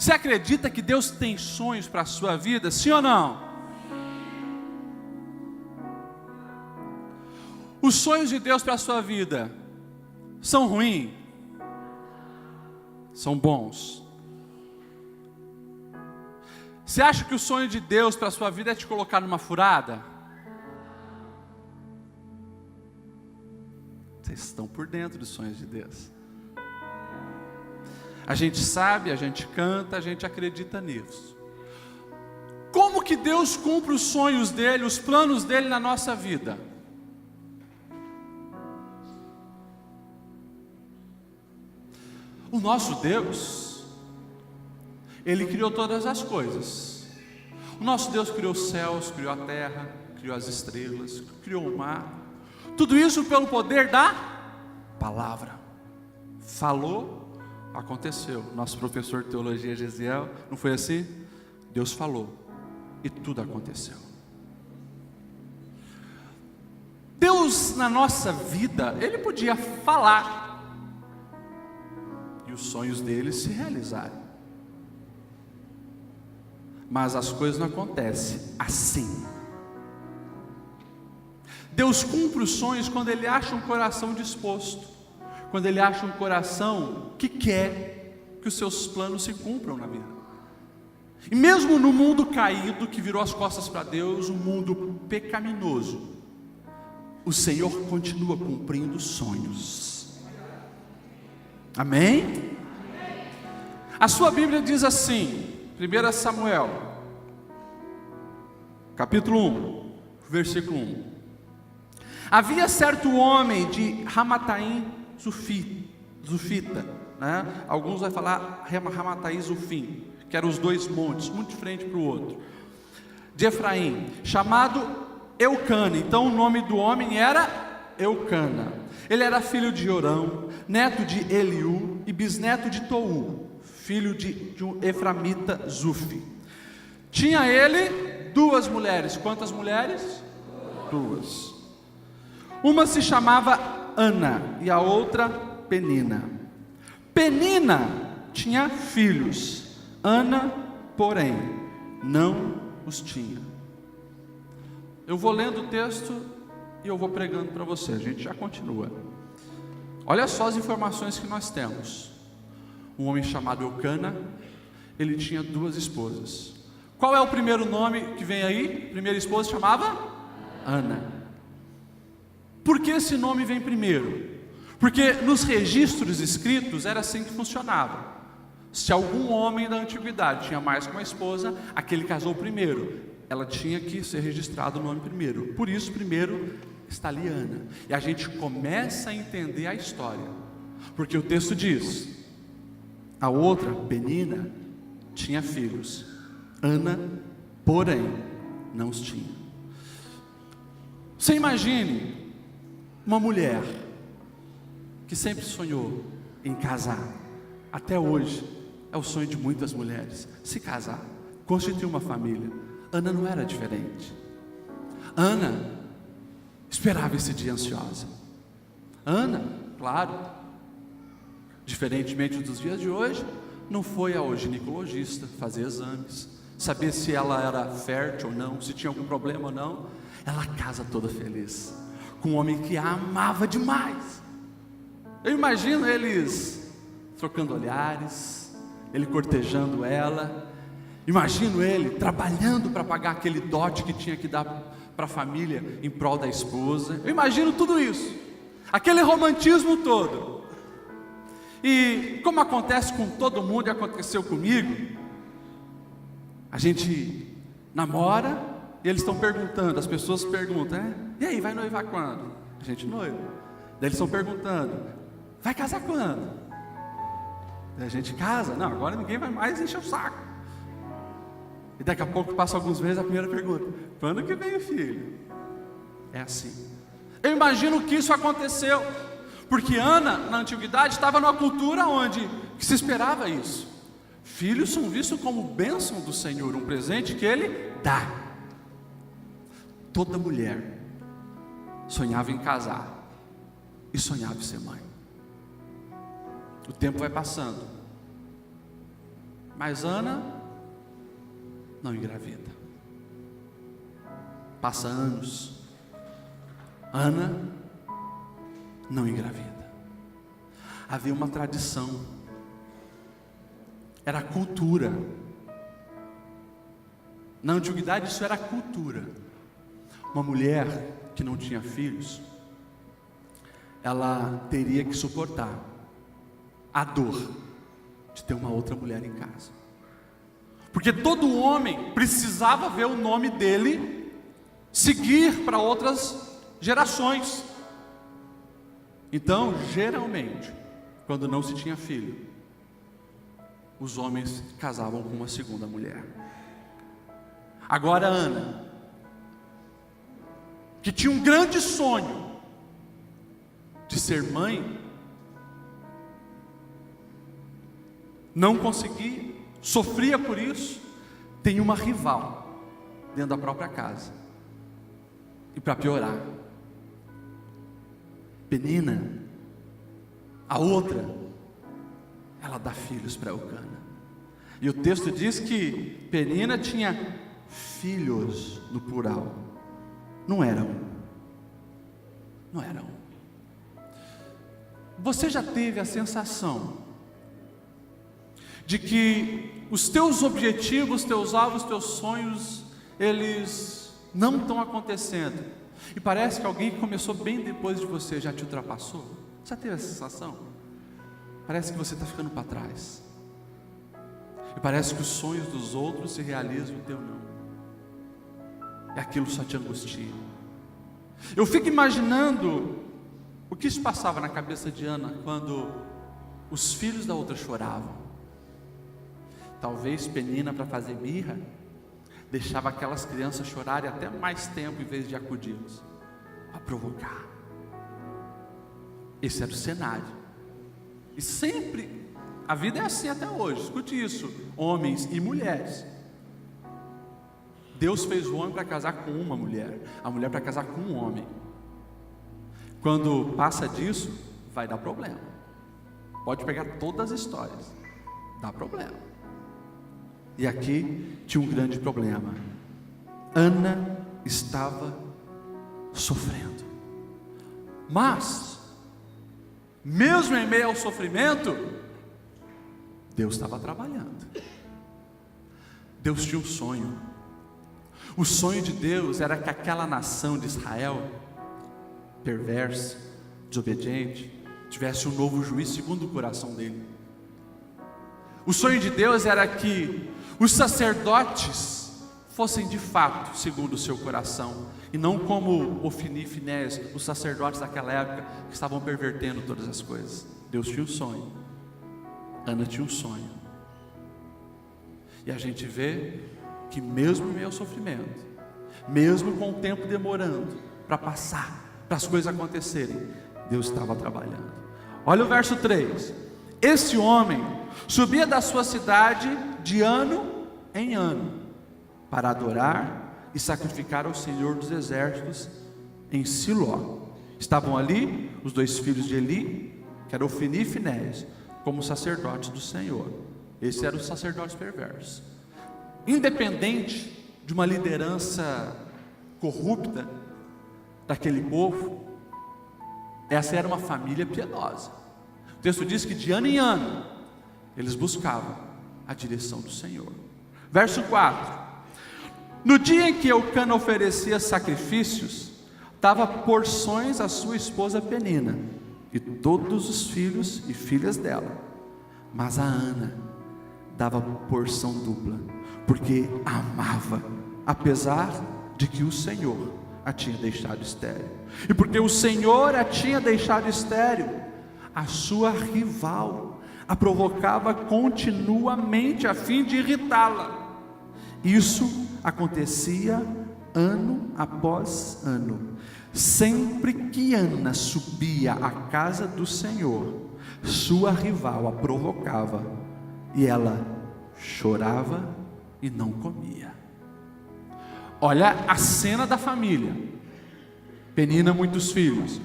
Você acredita que Deus tem sonhos para a sua vida? Sim ou não? Os sonhos de Deus para a sua vida são ruins? São bons? Você acha que o sonho de Deus para a sua vida é te colocar numa furada? Vocês estão por dentro dos sonhos de Deus. A gente sabe, a gente canta, a gente acredita nisso. Como que Deus cumpre os sonhos dele, os planos dele na nossa vida? O nosso Deus, Ele criou todas as coisas. O nosso Deus criou os céus, criou a terra, criou as estrelas, criou o mar. Tudo isso pelo poder da palavra. Falou, aconteceu. Nosso professor de teologia, Gesiel, não foi assim? Deus falou e tudo aconteceu. Deus na nossa vida, Ele podia falar e os sonhos dele se realizarem. Mas as coisas não acontecem assim. Deus cumpre os sonhos quando Ele acha um coração disposto, quando Ele acha um coração que quer que os seus planos se cumpram na vida. E mesmo no mundo caído, que virou as costas para Deus, um mundo pecaminoso, o Senhor continua cumprindo sonhos. Amém? A sua Bíblia diz assim, 1 Samuel, capítulo 1, versículo 1. Havia certo homem de Ramataim Zufita, né? Alguns vão falar Ramataim Zufim, que eram os dois montes, um de frente para o outro, de Efraim, chamado Eucana. Então o nome do homem era Eucana. Ele era filho de Jorão, neto de Eliú e bisneto de Tou, filho de um eframita Zufi. Tinha ele 2 mulheres. Quantas mulheres? 2. Uma se chamava Ana e a outra Penina. Penina tinha filhos, Ana, porém, não os tinha. Eu vou lendo o texto e eu vou pregando para você, a gente já continua. Olha só as informações que nós temos. Um homem chamado Eucana, ele tinha 2 esposas. Qual é o primeiro nome que vem aí? Primeira esposa chamava Ana. Por que esse nome vem primeiro? Porque nos registros escritos era assim que funcionava. Se algum homem da antiguidade tinha mais que uma esposa, aquele casou primeiro, ela tinha que ser registrado o nome primeiro. Por isso primeiro está ali Ana. E a gente começa a entender a história, porque o texto diz: a outra, Penina, tinha filhos, Ana, porém, não os tinha. Você imagine uma mulher que sempre sonhou em casar, até hoje é o sonho de muitas mulheres, se casar, constituir uma família. Ana não era diferente. Ana esperava esse dia ansiosa. Ana, claro, diferentemente dos dias de hoje, não foi ao ginecologista fazer exames, saber se ela era fértil ou não, se tinha algum problema ou não. Ela casa toda feliz, com um homem que a amava demais. Eu imagino eles trocando olhares, ele cortejando ela. Imagino ele trabalhando para pagar aquele dote que tinha que dar para a família em prol da esposa. Eu imagino tudo isso, aquele romantismo todo. E como acontece com todo mundo e aconteceu comigo, a gente namora e eles estão perguntando, as pessoas perguntam, e aí, vai noivar quando? A gente noiva. Daí eles estão perguntando, vai casar quando? Daí a gente casa. Não, agora ninguém vai mais encher o saco. E daqui a pouco passa alguns meses, a primeira pergunta, quando que vem o filho? É assim. Eu imagino que isso aconteceu, porque Ana, na antiguidade, estava numa cultura onde que se esperava isso. Filhos são vistos como bênção do Senhor, um presente que Ele dá. Toda mulher sonhava em casar e sonhava em ser mãe. O tempo vai passando, Mas Ana não engravida. Passa anos, Ana não engravida. Havia uma tradição, era cultura. Na antiguidade isso era cultura. Uma mulher que não tinha filhos, ela teria que suportar a dor de ter uma outra mulher em casa, porque todo homem precisava ver o nome dele seguir para outras gerações. Então, geralmente, quando não se tinha filho, os homens casavam com uma segunda mulher. Agora Ana, que tinha um grande sonho de ser mãe, não conseguia, sofria por isso, tem uma rival dentro da própria casa. E para piorar, Penina, a outra, ela dá filhos para Eucana. E o texto diz que Penina tinha filhos no plural. Não era um. Você já teve a sensação de que os teus objetivos, teus alvos, teus sonhos, eles não estão acontecendo, e parece que alguém que começou bem depois de você já te ultrapassou? Já teve essa sensação? Parece que você está ficando para trás, e parece que os sonhos dos outros se realizam e o teu não, e aquilo só te angustia. Eu fico imaginando o que se passava na cabeça de Ana quando os filhos da outra choravam. Talvez Penina, para fazer birra, deixava aquelas crianças chorarem até mais tempo em vez de acudi-los, para provocar. Esse era o cenário. E sempre, a vida é assim até hoje. Escute isso, homens e mulheres. Deus fez o homem para casar com uma mulher, a mulher para casar com um homem. Quando passa disso, vai dar problema. Pode pegar todas as histórias, dá problema. E aqui tinha um grande problema. Ana estava sofrendo, mas mesmo em meio ao sofrimento, Deus estava trabalhando. Deus tinha um sonho. O sonho de Deus era que aquela nação de Israel, perversa, desobediente, tivesse um novo juiz segundo o coração dele. O sonho de Deus era que os sacerdotes fossem de fato segundo o seu coração, e não como Ofni e Finéias, os sacerdotes daquela época que estavam pervertendo todas as coisas. Deus tinha um sonho, Ana tinha um sonho, e a gente vê que mesmo em meio ao sofrimento, mesmo com o tempo demorando para passar, para as coisas acontecerem, Deus estava trabalhando. Olha o verso 3: esse homem subia da sua cidade de ano em ano, para adorar e sacrificar ao Senhor dos Exércitos em Siló. Estavam ali os dois filhos de Eli, que eram Ofni e Finéias, como sacerdotes do Senhor. Esses eram os sacerdotes perversos. Independente de uma liderança corrupta daquele povo, essa era uma família piedosa. O texto diz que de ano em ano eles buscavam a direção do Senhor. Verso 4: no dia em que Eucana oferecia sacrifícios, dava porções à sua esposa Penina e todos os filhos e filhas dela, mas a Ana dava porção dupla, porque a amava, apesar de que o Senhor a tinha deixado estéril. E porque o Senhor a tinha deixado estéril, a sua rival a provocava continuamente a fim de irritá-la. Isso acontecia ano após ano. Sempre que Ana subia à casa do Senhor, sua rival a provocava, e ela chorava e não comia. Olha a cena da família. Penina, muitos filhos,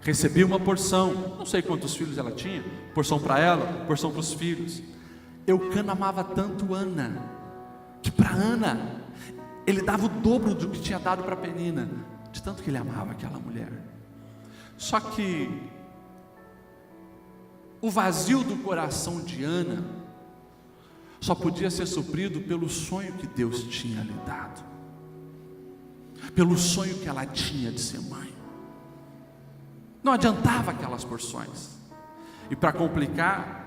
recebia uma porção, não sei quantos filhos ela tinha, porção para ela, porção para os filhos. Eucana amava tanto Ana, que para Ana, ele dava o dobro do que tinha dado para Penina, de tanto que ele amava aquela mulher. Só que o vazio do coração de Ana só podia ser suprido pelo sonho que Deus tinha lhe dado, pelo sonho que ela tinha de ser mãe. Não adiantava aquelas porções. E para complicar,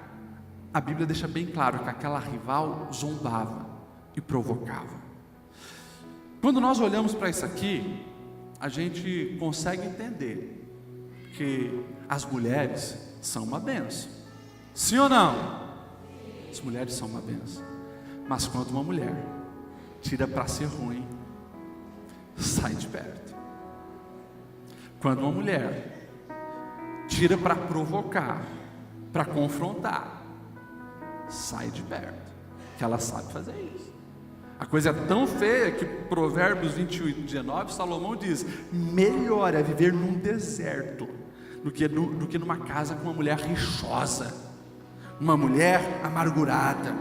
a Bíblia deixa bem claro que aquela rival zombava e provocava. Quando nós olhamos para isso aqui, a gente consegue entender que as mulheres são uma bênção. Sim ou não? As mulheres são uma bênção. Mas quando uma mulher tira para ser ruim, sai de perto. Quando uma mulher tira para provocar, para confrontar, sai de perto, que ela sabe fazer isso. A coisa é tão feia que Provérbios 28:19, Salomão diz: melhor é viver num deserto do que numa casa com uma mulher rixosa, uma mulher amargurada.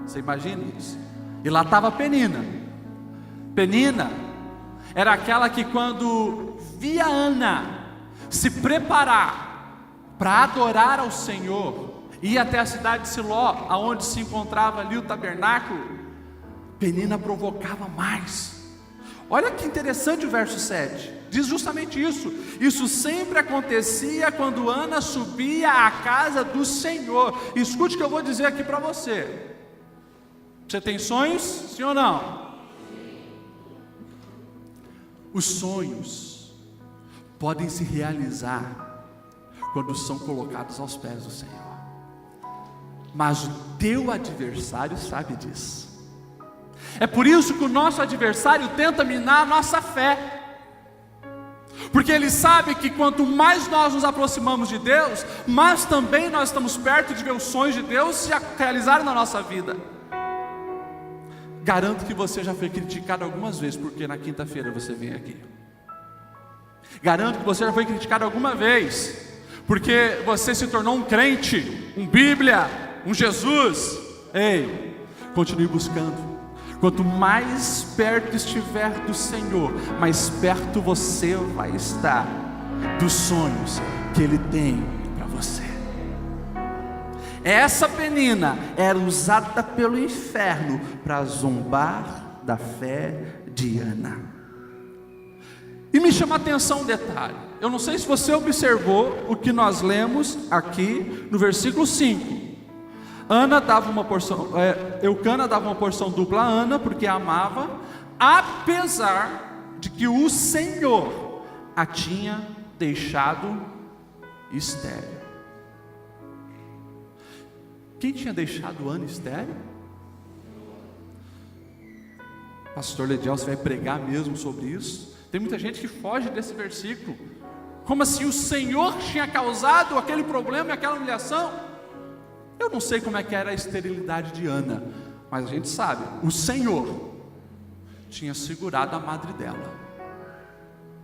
Você imagina isso? E lá estava Penina. Penina era aquela que, quando via Ana se preparar para adorar ao Senhor, ia até a cidade de Siló, aonde se encontrava ali o tabernáculo, Penina provocava mais. Olha que interessante o verso 7, diz justamente isso. Isso sempre acontecia quando Ana subia à casa do Senhor. Escute o que eu vou dizer aqui para você. Você tem sonhos? Sim ou não? Os sonhos podem se realizar quando são colocados aos pés do Senhor. Mas o teu adversário sabe disso. É por isso que o nosso adversário tenta minar a nossa fé, porque ele sabe que quanto mais nós nos aproximamos de Deus, mais também nós estamos perto de ver os sonhos de Deus se realizarem na nossa vida. Garanto que você já foi criticado algumas vezes, porque na quinta-feira você vem aqui. Garanto que você já foi criticado alguma vez, porque você se tornou um crente, um Bíblia, um Jesus. Ei, continue buscando. Quanto mais perto estiver do Senhor, mais perto você vai estar dos sonhos que Ele tem para você. Essa Penina era usada pelo inferno para zombar da fé de Ana. E me chama a atenção um detalhe. Eu não sei se você observou o que nós lemos aqui no versículo 5. Ana dava uma porção, Eucana dava uma porção dupla a Ana, porque a amava, apesar de que o Senhor a tinha deixado estéril. Quem tinha deixado Ana estéril? Pastor Lediel, você vai pregar mesmo sobre isso? Tem muita gente que foge desse versículo. Como assim o Senhor tinha causado aquele problema e aquela humilhação? Eu não sei como é que era a esterilidade de Ana, mas a gente sabe, o Senhor tinha segurado a madre dela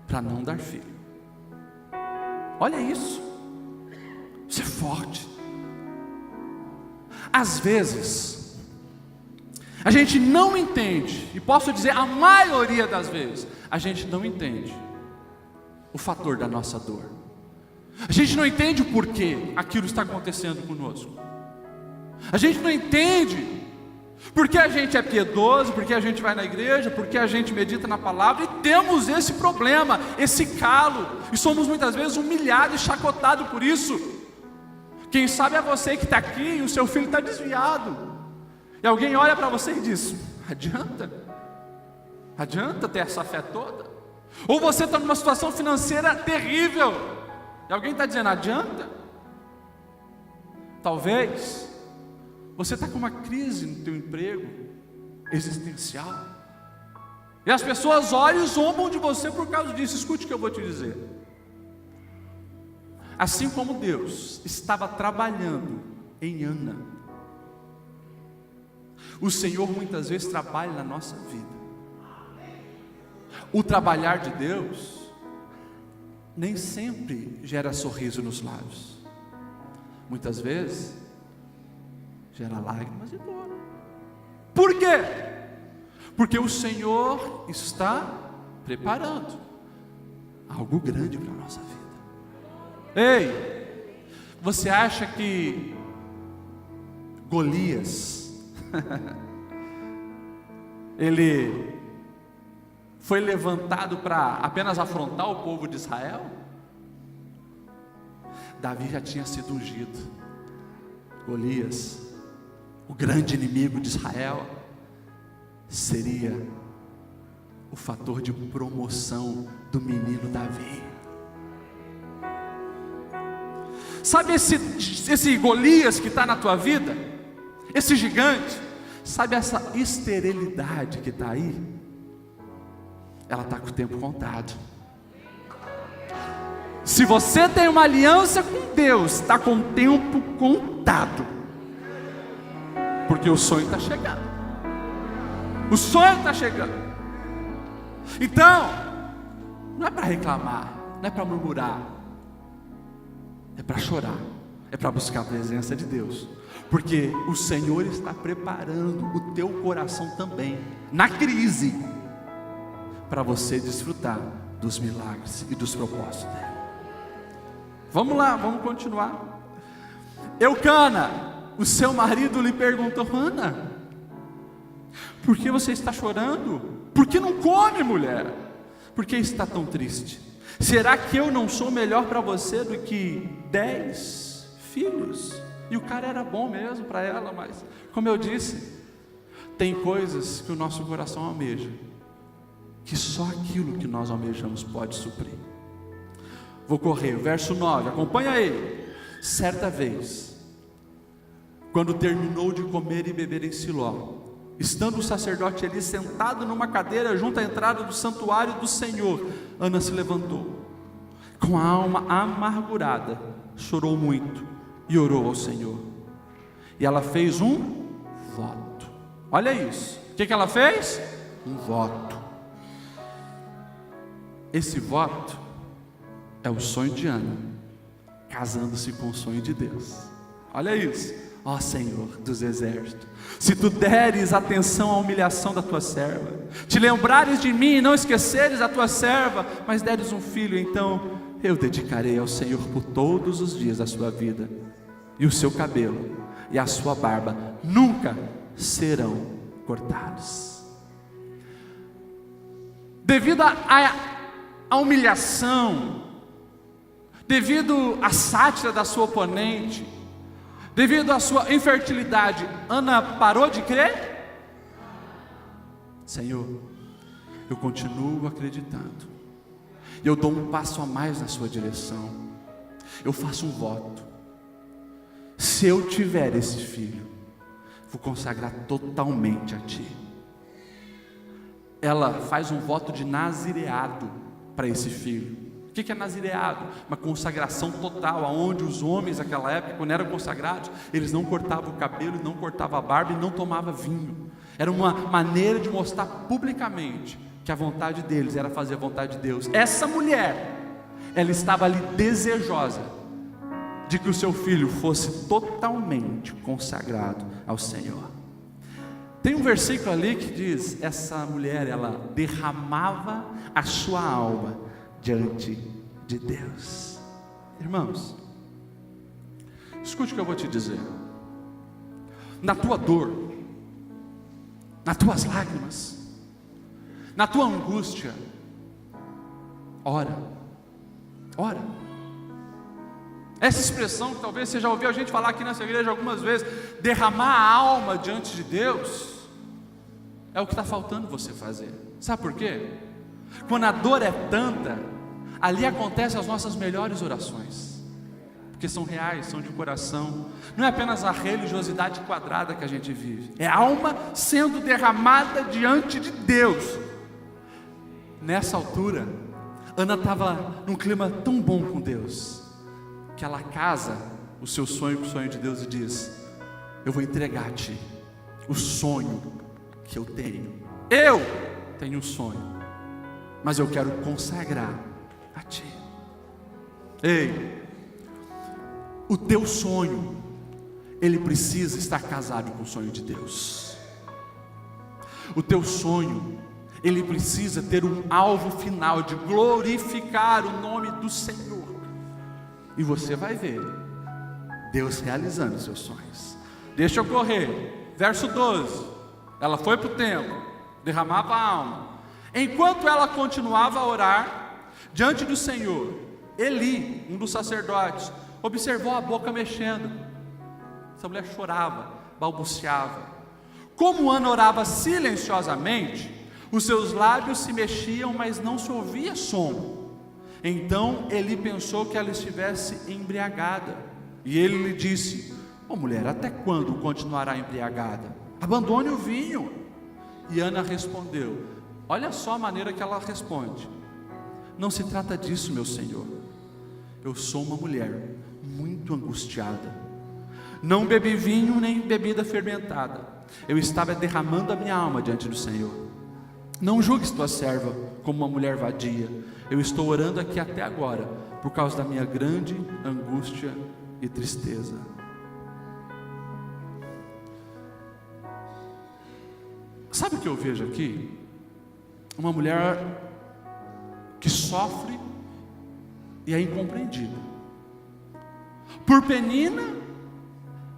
para não dar filho. Olha isso, isso é forte. Às vezes a gente não entende, e posso dizer a maioria das vezes, a gente não entende o fator da nossa dor. A gente não entende o porquê aquilo está acontecendo conosco. A gente não entende porque a gente é piedoso, porque a gente vai na igreja, porque a gente medita na palavra, e temos esse problema, esse calo, e somos muitas vezes humilhados e chacotados por isso. Quem sabe é você que está aqui e o seu filho está desviado, e alguém olha para você e diz: adianta ter essa fé toda? Ou você está numa situação financeira terrível, e alguém está dizendo: adianta? Talvez você está com uma crise no teu emprego existencial, e as pessoas olham e zombam de você por causa disso. Escute o que eu vou te dizer. Assim como Deus estava trabalhando em Ana, o Senhor muitas vezes trabalha na nossa vida. O trabalhar de Deus nem sempre gera sorriso nos lábios. Muitas vezes gera lágrimas e dor. Por quê? Porque o Senhor está preparando algo grande para a nossa vida. Ei, você acha que Golias ele foi levantado para apenas afrontar o povo de Israel? Davi já tinha sido ungido. Golias, o grande inimigo de Israel, seria o fator de promoção do menino Davi. Sabe esse Golias que está na tua vida? Esse gigante? Sabe essa esterilidade que está aí? Ela está com o tempo contado. Se você tem uma aliança com Deus, está com o tempo contado. Porque o sonho está chegando. O sonho está chegando. Então, não é para reclamar, não é para murmurar, é para chorar, é para buscar a presença de Deus. Porque o Senhor está preparando o teu coração também, na crise, para você desfrutar dos milagres e dos propósitos dele. Vamos lá, vamos continuar. Eucana, o seu marido lhe perguntou: Ana, por que você está chorando? Por que não come, mulher? Por que está tão triste? Será que eu não sou melhor para você do que 10 filhos? E o cara era bom mesmo para ela, mas como eu disse, tem coisas que o nosso coração almeja, que só aquilo que nós almejamos pode suprir. Vou correr, verso 9, acompanha aí. Certa vez, quando terminou de comer e beber em Siló, estando o sacerdote ali sentado numa cadeira junto à entrada do santuário do Senhor, Ana se levantou, com a alma amargurada, chorou muito e orou ao Senhor. E ela fez um voto. Olha isso. O que ela fez? Um voto. Esse voto é o sonho de Ana, casando-se com o sonho de Deus. Olha isso. Ó Senhor dos exércitos, se tu deres atenção à humilhação da tua serva, te lembrares de mim e não esqueceres a tua serva, mas deres um filho, então eu dedicarei ao Senhor por todos os dias da sua vida, e o seu cabelo e a sua barba nunca serão cortados. Devido à humilhação, devido à sátira da sua oponente, devido à sua infertilidade, Ana parou de crer? Senhor, eu continuo acreditando, eu dou um passo a mais na sua direção, eu faço um voto: se eu tiver esse filho, vou consagrar totalmente a Ti. Ela faz um voto de nazireado para esse filho. O que é nazireado? Uma consagração total, onde os homens naquela época, quando eram consagrados, eles não cortavam o cabelo, não cortavam a barba e não tomavam vinho. Era uma maneira de mostrar publicamente que a vontade deles era fazer a vontade de Deus. Essa mulher, ela estava ali desejosa de que o seu filho fosse totalmente consagrado ao Senhor. Tem um versículo ali que diz: essa mulher, ela derramava a sua alma diante de Deus. Irmãos, escute o que eu vou te dizer. Na tua dor, nas tuas lágrimas, na tua angústia, ora. Essa expressão que talvez você já ouviu a gente falar aqui nessa igreja algumas vezes, derramar a alma diante de Deus, é o que está faltando você fazer. Sabe por quê? Quando a dor é tanta, ali acontecem as nossas melhores orações, porque são reais, são de coração. Não é apenas a religiosidade quadrada que a gente vive, é a alma sendo derramada diante de Deus. Nessa altura, Ana estava num clima tão bom com Deus, que ela casa o seu sonho com o sonho de Deus e diz: eu vou entregar a Ti o sonho que eu tenho. Eu tenho um sonho, mas eu quero consagrar a Ti. Ei, o teu sonho, ele precisa estar casado com o sonho de Deus. O teu sonho, ele precisa ter um alvo final de glorificar o nome do Senhor. E você vai ver Deus realizando os seus sonhos. Deixa eu correr. Verso 12. Ela foi para o templo, derramava a alma. Enquanto ela continuava a orar diante do Senhor, Eli, um dos sacerdotes, observou a boca mexendo. Essa mulher chorava, balbuciava. Como Ana orava silenciosamente, os seus lábios se mexiam, mas não se ouvia som. Então Eli pensou que ela estivesse embriagada, e ele lhe disse: "Ó mulher, até quando continuará embriagada? Abandone o vinho." E Ana respondeu, olha só a maneira que ela responde: "Não se trata disso, meu senhor. Eu sou uma mulher muito angustiada. Não bebi vinho nem bebida fermentada. Eu estava derramando a minha alma diante do Senhor. Não julgues tua serva como uma mulher vadia. Eu estou orando aqui até agora por causa da minha grande angústia e tristeza." Sabe o que eu vejo aqui? Uma mulher que sofre e é incompreendida. Por Penina,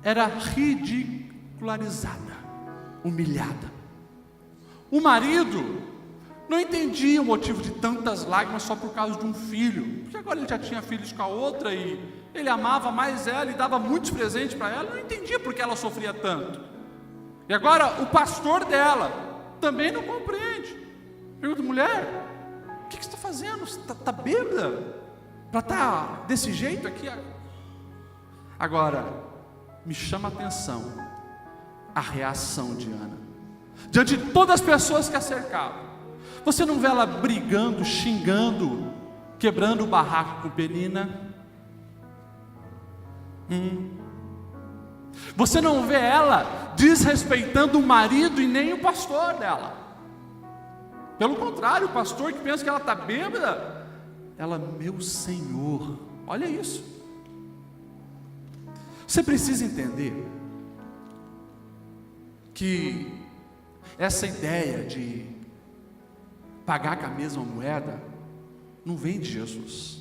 era ridicularizada, humilhada. O marido não entendia o motivo de tantas lágrimas só por causa de um filho, porque agora ele já tinha filhos com a outra e ele amava mais ela e dava muitos presentes para ela. Não entendia por que ela sofria tanto. E agora o pastor dela também não compreende. Pergunta: mulher, o que você está fazendo? Você está bêbada para estar desse jeito aqui? Agora, me chama a atenção a reação de Ana, diante de todas as pessoas que a cercavam. Você não vê ela brigando, xingando, quebrando o barraco com Penina? Você não vê ela desrespeitando o marido e nem o pastor dela. Pelo contrário, o pastor que pensa que ela está bêbada, ela: meu Senhor, olha isso. Você precisa entender que essa ideia de pagar com a mesma moeda não vem de Jesus.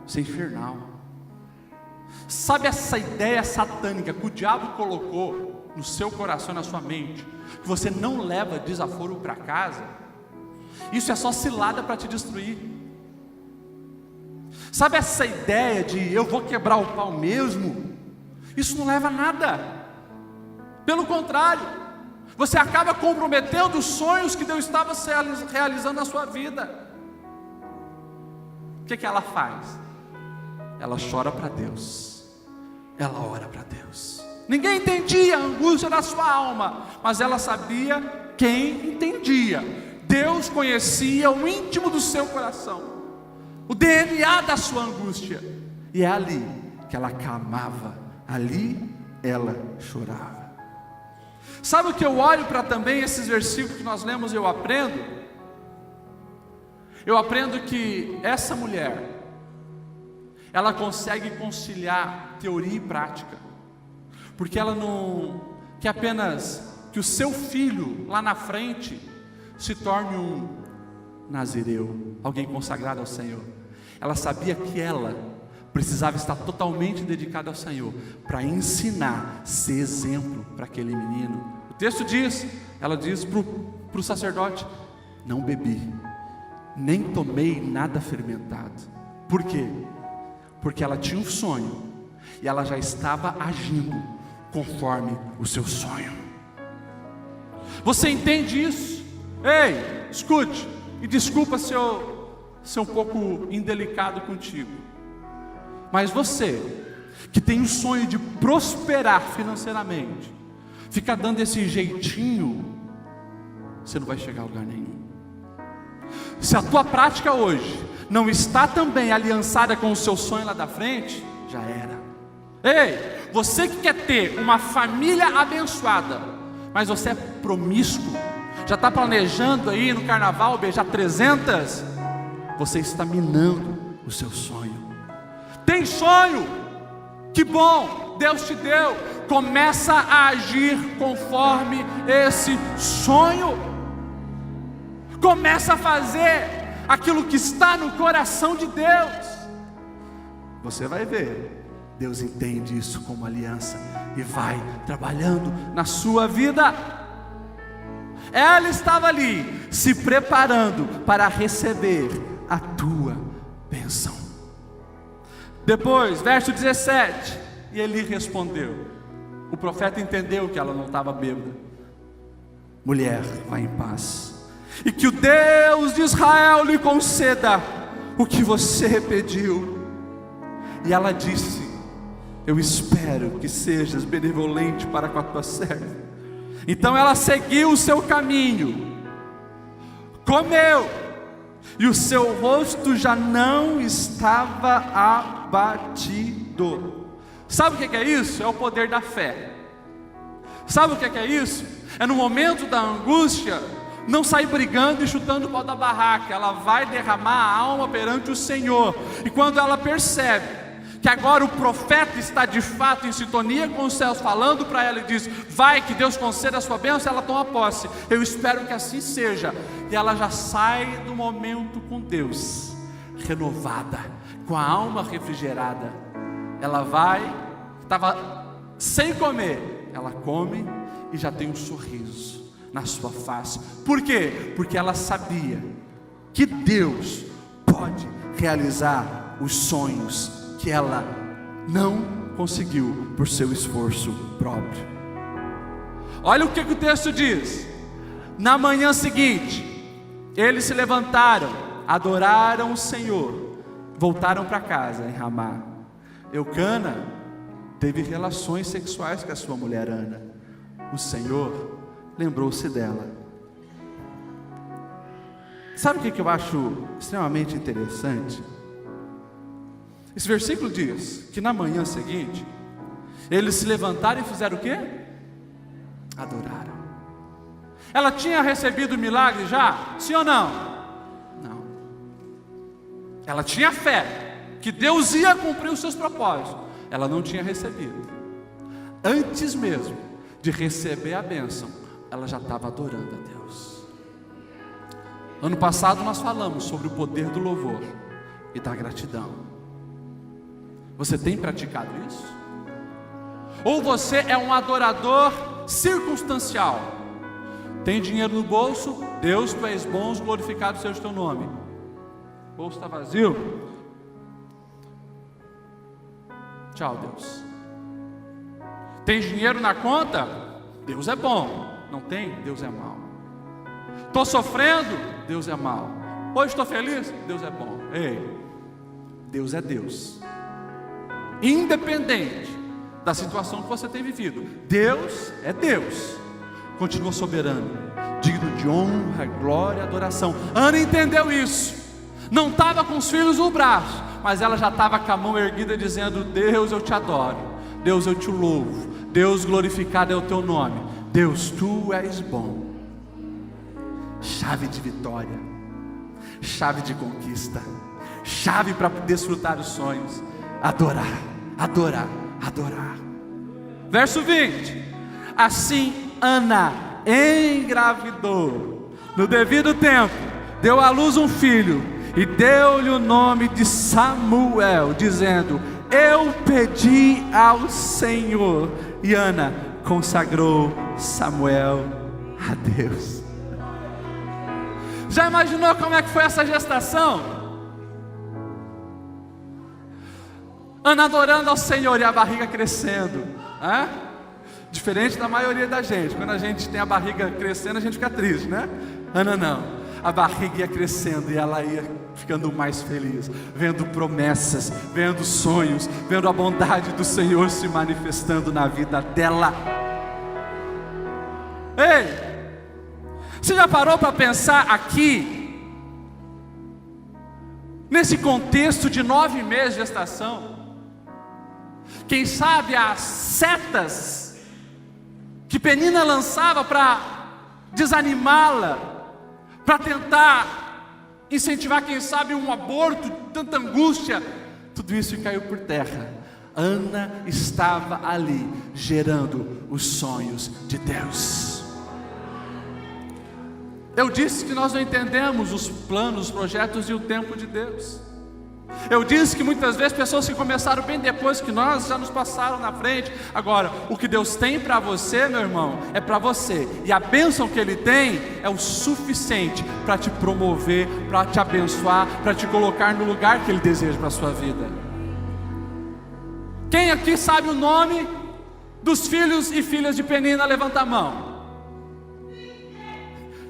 Isso é infernal. Sabe essa ideia satânica que o diabo colocou no seu coração, na sua mente, que você não leva desaforo para casa? Isso é só cilada para te destruir. Sabe essa ideia de eu vou quebrar o pau mesmo? Isso não leva a nada. Pelo contrário, você acaba comprometendo os sonhos que Deus estava realizando na sua vida. O que ela faz? Ela chora para Deus, ela ora para Deus. Ninguém entendia a angústia da sua alma, mas ela sabia quem entendia. Deus conhecia o íntimo do seu coração, o DNA da sua angústia, e é ali que ela clamava, ali ela chorava. Sabe o que eu olho para também esses versículos que nós lemos e eu aprendo? Eu aprendo que essa mulher, ela consegue conciliar teoria e prática, porque ela não quer apenas que o seu filho lá na frente se torne um nazireu, alguém consagrado ao Senhor. Ela sabia que ela precisava estar totalmente dedicada ao Senhor para ensinar, ser exemplo para aquele menino. O texto diz, ela diz para o sacerdote: não bebi, nem tomei nada fermentado. Por quê? Porque ela tinha um sonho e ela já estava agindo conforme o seu sonho. Você entende isso? Ei, escute, e desculpa se eu ser um pouco indelicado contigo, mas você que tem o sonho de prosperar financeiramente, fica dando esse jeitinho, você não vai chegar a lugar nenhum. Se a tua prática hoje não está também aliançada com o seu sonho lá da frente, já era. Ei, você que quer ter uma família abençoada, mas você é promíscuo, já está planejando aí no carnaval beijar 300, você está minando o seu sonho. Tem sonho? Que bom, Deus te deu. Começa a agir conforme esse sonho. Começa a fazer aquilo que está no coração de Deus. Você vai ver, Deus entende isso como aliança e vai trabalhando na sua vida. Ela estava ali, se preparando para receber a tua bênção. Depois, verso 17, e Eli respondeu. O profeta entendeu que ela não estava bêbada. Mulher, vá em paz, e que o Deus de Israel lhe conceda o que você pediu. E ela disse: eu espero que sejas benevolente para com a tua serva. Então ela seguiu o seu caminho, comeu, e o seu rosto já não estava abatido. Sabe o que é isso? É o poder da fé. Sabe o que é isso? É no momento da angústia, não sair brigando e chutando o pau da barraca. Ela vai derramar a alma perante o Senhor. E quando ela percebe que agora o profeta está de fato em sintonia com os céus, falando para ela, e diz: vai, que Deus conceda a sua bênção, ela toma posse. Eu espero que assim seja. E ela já sai do momento com Deus renovada, com a alma refrigerada. Ela vai, estava sem comer, ela come e já tem um sorriso na sua face. Por quê? Porque ela sabia que Deus pode realizar os sonhos que ela não conseguiu por seu esforço próprio. Olha o que o texto diz. Na manhã seguinte, eles se levantaram, adoraram o Senhor, voltaram para casa em Ramá. Eucana teve relações sexuais com a sua mulher Ana. O Senhor lembrou-se dela. Sabe o que eu acho extremamente interessante? Esse versículo diz que na manhã seguinte, eles se levantaram e fizeram o quê? Adoraram. Ela tinha recebido o milagre já? Sim ou não? Não. Ela tinha fé que Deus ia cumprir os seus propósitos. Ela não tinha recebido. Antes mesmo de receber a bênção, ela já estava adorando a Deus. Ano passado nós falamos sobre o poder do louvor e da gratidão. Você tem praticado isso? Ou você é um adorador circunstancial? Tem dinheiro no bolso? Deus, tu és bom, glorificado seja o teu nome. O bolso está vazio? Tchau, Deus. Tem dinheiro na conta? Deus é bom. Não tem? Deus é mau. Estou sofrendo? Deus é mau. Hoje estou feliz? Deus é bom. Ei, Deus é Deus. Independente da situação que você tem vivido, Deus é Deus. Continua soberano, digno de honra, glória e adoração. Ana entendeu isso. Não estava com os filhos no braço, mas ela já estava com a mão erguida dizendo: Deus, eu te adoro. Deus, eu te louvo. Deus, glorificado é o teu nome. Deus, tu és bom. Chave de vitória, chave de conquista, chave para desfrutar os sonhos. Adorar, adorar, adorar. Verso 20. Assim Ana engravidou no devido tempo, deu à luz um filho e deu-lhe o nome de Samuel, dizendo: eu pedi ao Senhor. E Ana consagrou Samuel a Deus. Já imaginou como é que foi essa gestação? Ana adorando ao Senhor e a barriga crescendo, né? Diferente da maioria da gente. Quando a gente tem a barriga crescendo, a gente fica triste, né? Ana não, a barriga ia crescendo e ela ia ficando mais feliz, vendo promessas, vendo sonhos, vendo a bondade do Senhor se manifestando na vida dela. Ei, você já parou para pensar aqui, nesse contexto de 9 meses de gestação? Quem sabe as setas que Penina lançava para desanimá-la, para tentar incentivar, quem sabe, um aborto, tanta angústia, tudo isso caiu por terra. Ana estava ali, gerando os sonhos de Deus. Eu disse que nós não entendemos os planos, os projetos e o tempo de Deus. Eu disse que muitas vezes pessoas que começaram bem depois que nós, já nos passaram na frente. Agora, o que Deus tem para você, meu irmão, é para você. E a bênção que Ele tem é o suficiente para te promover, para te abençoar, para te colocar no lugar que Ele deseja para a sua vida. Quem aqui sabe o nome dos filhos e filhas de Penina? Levanta a mão.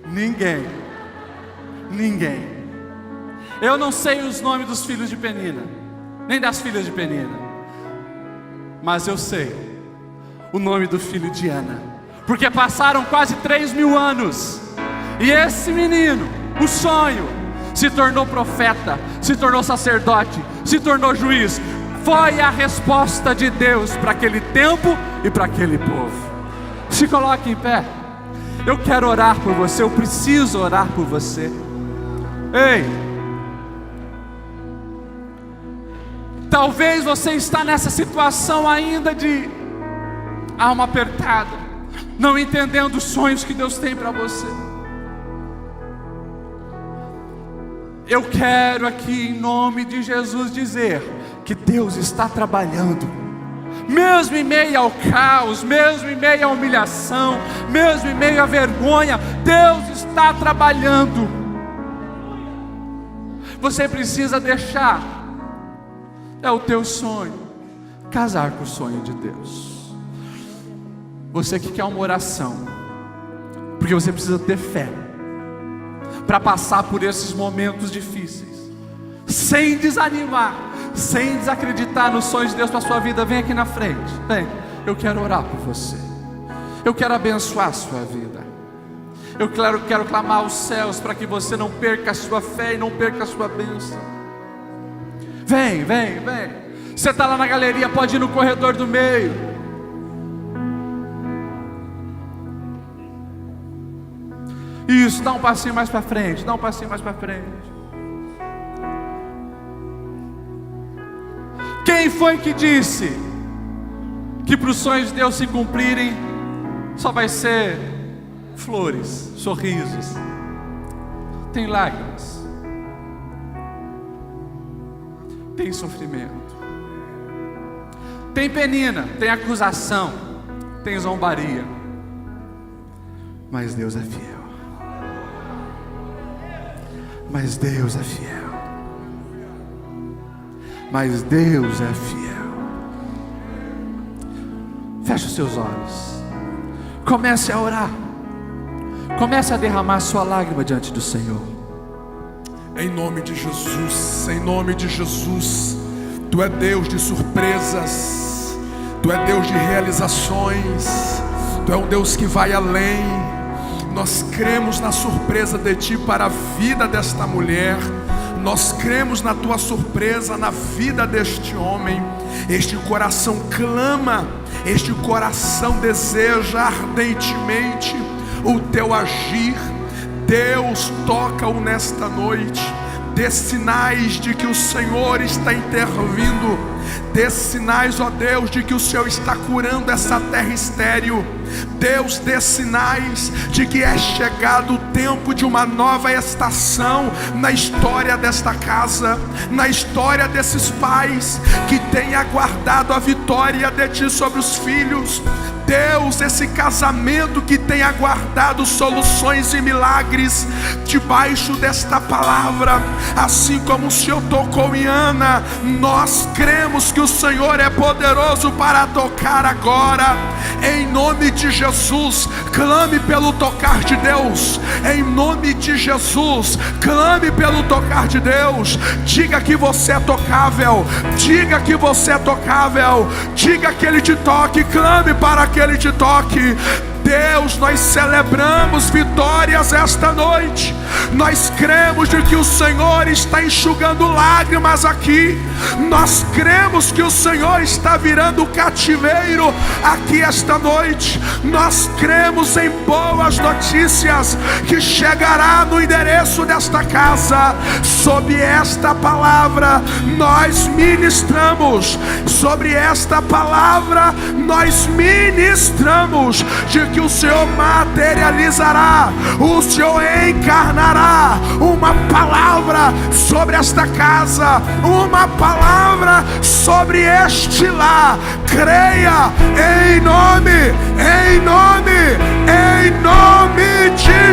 Ninguém. Eu não sei os nomes dos filhos de Penina, nem das filhas de Penina, mas eu sei o nome do filho de Ana, porque passaram quase 3.000 anos, e esse menino, o sonho, se tornou profeta, se tornou sacerdote, se tornou juiz. Foi a resposta de Deus para aquele tempo e para aquele povo. Se coloque em pé. Eu quero orar por você, eu preciso orar por você. Ei, talvez você está nessa situação ainda de alma apertada, não entendendo os sonhos que Deus tem para você. Eu quero aqui em nome de Jesus dizer que Deus está trabalhando, mesmo em meio ao caos, mesmo em meio à humilhação, mesmo em meio à vergonha, Deus está trabalhando. Você precisa deixar, é o teu sonho, casar com o sonho de Deus. Você que quer uma oração, porque você precisa ter fé para passar por esses momentos difíceis, sem desanimar, sem desacreditar nos sonhos de Deus para a sua vida. Vem aqui na frente, vem. Eu quero orar por você, eu quero abençoar a sua vida, eu quero clamar aos céus para que você não perca a sua fé e não perca a sua bênção. Vem. Você está lá na galeria, pode ir no corredor do meio. Isso, dá um passinho mais para frente, Quem foi que disse que para os sonhos de Deus se cumprirem só vai ser flores, sorrisos? Tem lágrimas, tem sofrimento, tem penina, tem acusação, tem zombaria, mas Deus é fiel. Mas Deus é fiel. Feche os seus olhos, comece a orar, comece a derramar sua lágrima diante do Senhor. Em nome de Jesus, Tu é Deus de surpresas, Tu é Deus de realizações, Tu é um Deus que vai além. Nós cremos na surpresa de Ti para a vida desta mulher, nós cremos na Tua surpresa na vida deste homem. Este coração clama, este coração deseja ardentemente o Teu agir. Deus, toca-o nesta noite, dê sinais de que o Senhor está intervindo, dê sinais, ó Deus, de que o Senhor está curando essa terra estéril. Deus, dê sinais de que é chegado o tempo de uma nova estação na história desta casa, na história desses pais que têm aguardado a vitória de Ti sobre os filhos. Deus, esse casamento que tem aguardado soluções e milagres debaixo desta palavra, assim como o Senhor tocou em Ana, nós cremos que o Senhor é poderoso para tocar agora. Em nome de Jesus, clame pelo tocar de Deus. Em nome de Jesus, clame pelo tocar de Deus. Diga que você é tocável, diga que você é tocável, diga que Ele te toque, clame para que Ele te toque. Deus, nós celebramos vitórias esta noite. Nós cremos de que o Senhor está enxugando lágrimas aqui. Nós cremos que o Senhor está virando o cativeiro aqui esta noite. Nós cremos em boas notícias que chegará no endereço desta casa. Sob esta palavra nós ministramos. Sobre esta palavra nós ministramos de que o Senhor materializará, o Senhor encarnará uma palavra sobre esta casa, uma palavra sobre este lar. Creia em nome de